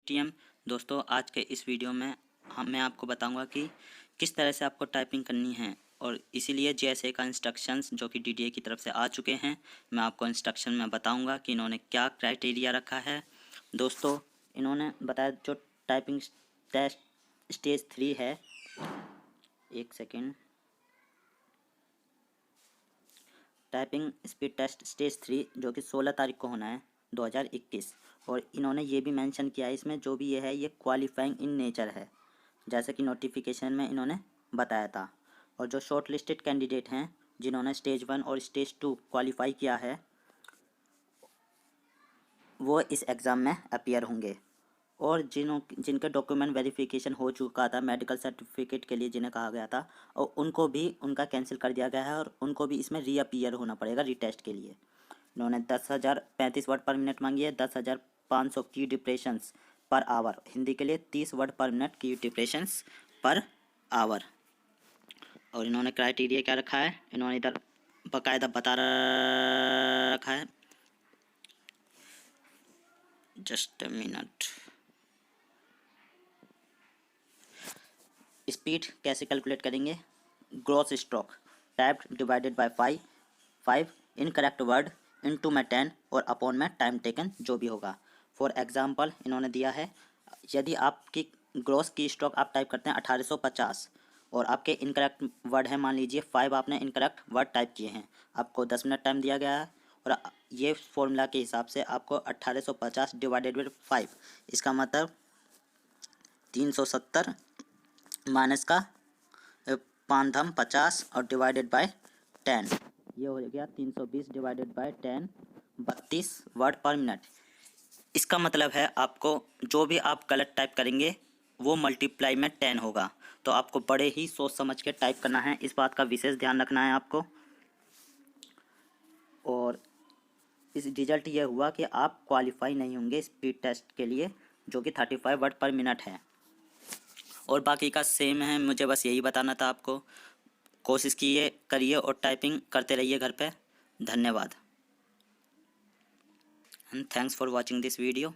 TM दोस्तों, आज के इस वीडियो में मैं आपको बताऊंगा कि किस तरह से आपको टाइपिंग करनी है। और इसीलिए जेएसए का इंस्ट्रक्शंस जो कि डीडीए की तरफ से आ चुके हैं, मैं आपको इंस्ट्रक्शन में बताऊंगा कि इन्होंने क्या क्राइटेरिया रखा है। दोस्तों, इन्होंने बताया जो टाइपिंग टेस्ट स्टेज 3 है, एक second, typing speed test stage 3 जो कि 16 तारीख को होना है 2021। और इन्होंने ये भी मेंशन किया है इसमें, जो भी ये है ये क्वालिफाइंग इन नेचर है, जैसे कि नोटिफिकेशन में इन्होंने बताया था। और जो शॉर्ट लिस्टेड कैंडिडेट हैं जिन्होंने स्टेज 1 और स्टेज 2 क्वालिफाई किया है, वो इस एग्ज़ाम में अपीयर होंगे। और जिनके डॉक्यूमेंट वेरिफिकेशन हो चुका था मेडिकल सर्टिफिकेट के लिए, जिन्हें कहा गया था, और उनको भी उनका कैंसिल कर दिया गया है और उनको भी इसमें रीअपीयर होना पड़ेगा रीटेस्ट के लिए। इन्होंने 10,035 वर्ड पर मिनट मांगी है, 10,500 की डिप्रेशंस पर आवर, हिंदी के लिए 30 वर्ड पर मिनट की डिप्रेशंस पर आवर। और इन्होंने क्राइटेरिया क्या रखा है, इन्होंने इधर बाकायदा बता रखा है, जस्ट अ मिनट। स्पीड कैसे कैलकुलेट करेंगे, gross stroke typed divided by 5 incorrect word into में 10 और अपॉन में टाइम टेकन जो भी होगा। फॉर एग्जांपल इन्होंने दिया है, यदि आपकी ग्रॉस की स्ट्रोक आप टाइप करते हैं 1850 और आपके इनकरेक्ट वर्ड है, मान लीजिए 5 आपने इनकरेक्ट वर्ड टाइप किए हैं, आपको 10 मिनट टाइम दिया गया है। और ये फॉर्मूला के हिसाब से आपको 1850 डिवाइडेड बाई 5, इसका मतलब 370 माइनस का 5×50 और डिवाइडेड बाय 10, ये हो गया 320 डिवाइडेड बाय 10, 32 वर्ड पर मिनट। इसका मतलब है आपको जो भी आप गलत टाइप करेंगे वो मल्टीप्लाई में 10 होगा। तो आपको बड़े ही सोच समझ के टाइप करना है, इस बात का विशेष ध्यान रखना है आपको। और इस रिजल्ट ये हुआ कि आप क्वालिफाई नहीं होंगे स्पीड टेस्ट के लिए, जो कि 35 वर्ड पर मिनट है। और बाकी का सेम है, मुझे बस यही बताना था आपको। कोशिश कीजिए, करिए और टाइपिंग करते रहिए घर पे। धन्यवाद and thanks for watching this video.